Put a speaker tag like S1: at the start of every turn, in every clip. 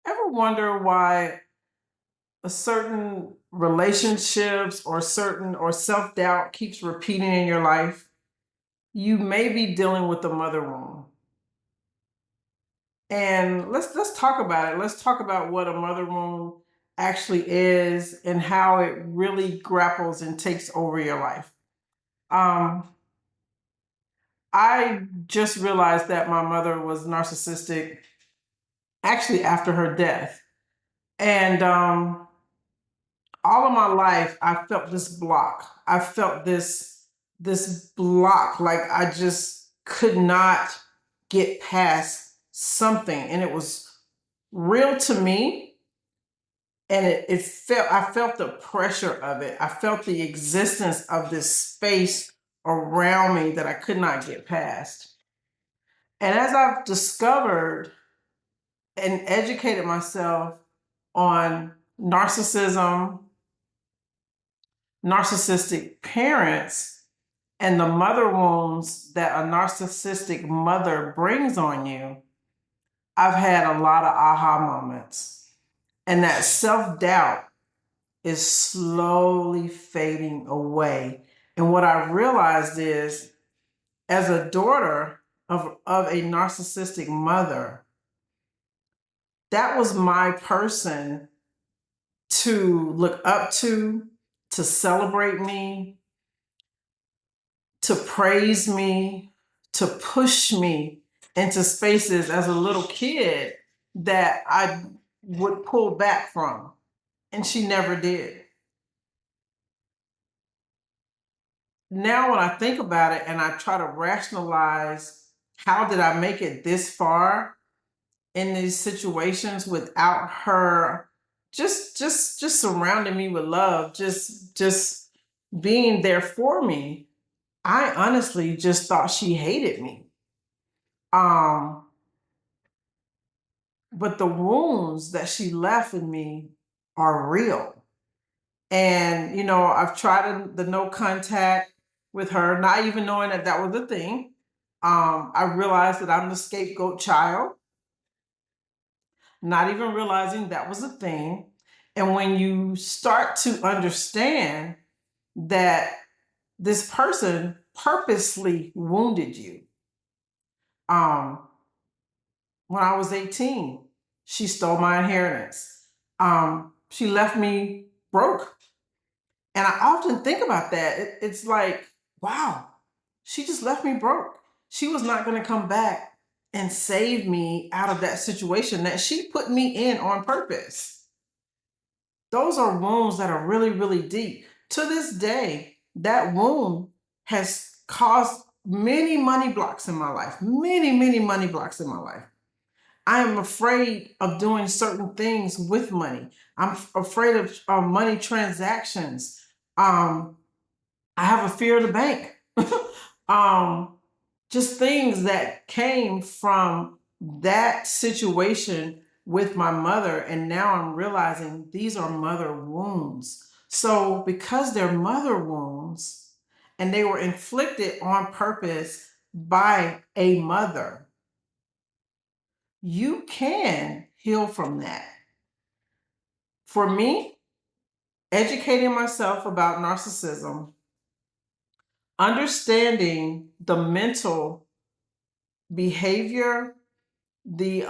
S1: Ever wonder why a certain relationships or certain or self-doubt keeps repeating in your life? You may be dealing with the mother wound. And let's talk about it. Let's talk about what a mother wound actually is and how it really grapples and takes over your life. Um, I just realized that my mother was narcissistic actually after her death. And all of my life I felt this block. I felt this block, like I just could not get past something, and it was real to me. And it felt, I felt the pressure of it. I felt the existence of this space around me that I could not get past. And as I've discovered and educated myself on narcissism, narcissistic parents, and the mother wounds that a narcissistic mother brings on you, I've had a lot of aha moments. And that self doubt is slowly fading away. And what I realized is, as a daughter of a narcissistic mother, that was my person to look up to celebrate me, to praise me, to push me into spaces as a little kid that I would pull back from. And she never did. Now, when I think about it and I try to rationalize how did I make it this far in these situations without her just surrounding me with love, just being there for me, I honestly just thought she hated me. Um, but the wounds that she left in me are real. And, I've tried the no contact with her, not even knowing that that was a thing. I realized that I'm the scapegoat child, not even realizing that was a thing. And when you start to understand that this person purposely wounded you, um, when I was 18, she stole my inheritance. She left me broke. And I often think about that. It's like, wow, she just left me broke. She was not going to come back and save me out of that situation that she put me in on purpose. Those are wounds that are really, really deep. To this day, that wound has caused many money blocks in my life, many, many money blocks in my life. I am afraid of doing certain things with money. I'm afraid of money transactions. Um, I have a fear of the bank. um, just things that came from that situation with my mother. And now I'm realizing these are mother wounds. So, because they're mother wounds and they were inflicted on purpose by a mother, you can heal from that. For me, educating myself about narcissism, understanding the mental behavior, the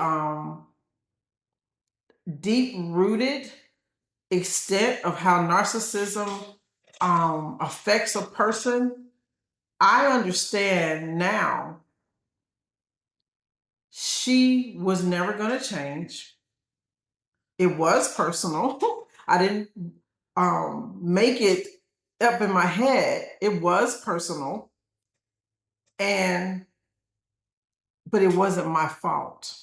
S1: deep rooted extent of how narcissism affects a person, I understand now she was never going to change. It was personal. I didn't make it up in my head. It was personal, and but it wasn't my fault.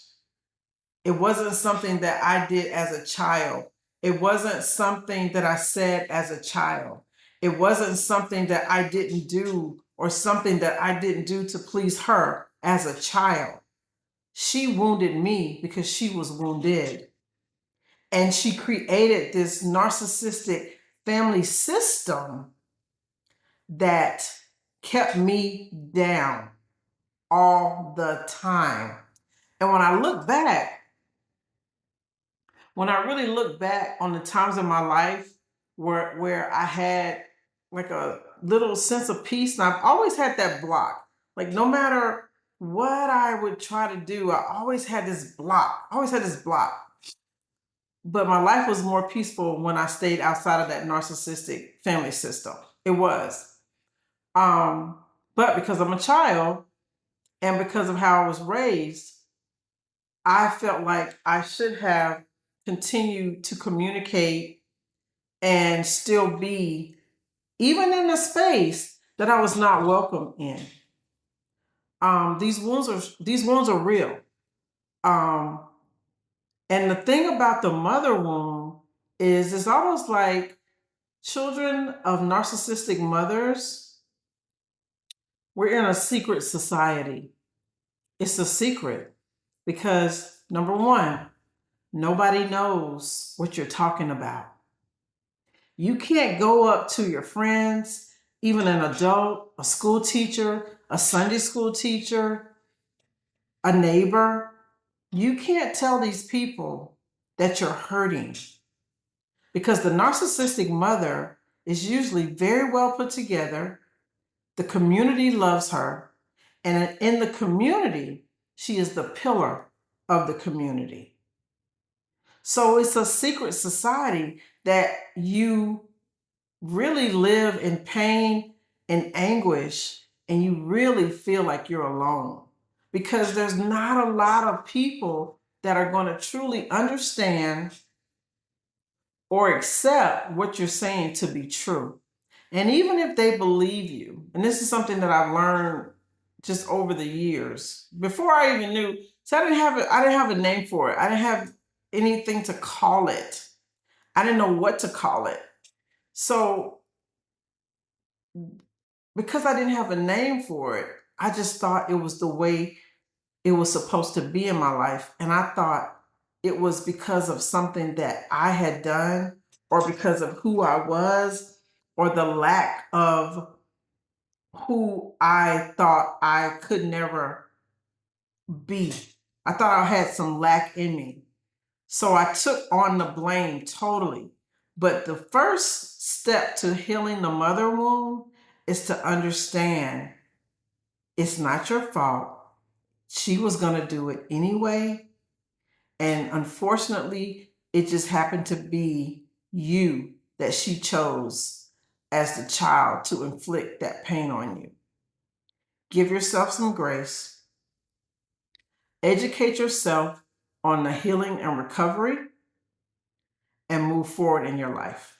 S1: It wasn't something that I did as a child. It wasn't something that I said as a child. It wasn't something that I didn't do or something that I didn't do to please her as a child. She wounded me because she was wounded. And she created this narcissistic family system that kept me down all the time. And when I look back, When I really look back on the times in my life where I had like a little sense of peace, and I've always had that block. Like no matter what I would try to do, I always had this block. I always had this block. But my life was more peaceful when I stayed outside of that narcissistic family system. It was. Um, but because I'm a child and because of how I was raised, I felt like I should have continued to communicate and still be, even in a space that I was not welcome in. These wounds are real. Um, and the thing about the mother wound is it's almost like children of narcissistic mothers, we're in a secret society. It's a secret because number one, nobody knows what you're talking about. You can't go up to your friends, even an adult, a school teacher, a Sunday school teacher, a neighbor. You can't tell these people that you're hurting because the narcissistic mother is usually very well put together. The community loves her. And in the community, she is the pillar of the community. So it's a secret society that you really live in pain and anguish, and you really feel like you're alone because there's not a lot of people that are going to truly understand or accept what you're saying to be true. And even if they believe you, and this is something that I've learned just over the years, before I even knew, so I didn't have a name for it. I didn't have anything to call it. I didn't know what to call it. So because I didn't have a name for it, I just thought it was the way it was supposed to be in my life. And I thought it was because of something that I had done or because of who I was or the lack of who I thought I could never be. I thought I had some lack in me. So I took on the blame totally. But the first step to healing the mother wound is to understand it's not your fault. She was going to do it anyway. And unfortunately, it just happened to be you that she chose as the child to inflict that pain on you. Give yourself some grace. Educate yourself on the healing and recovery and move forward in your life.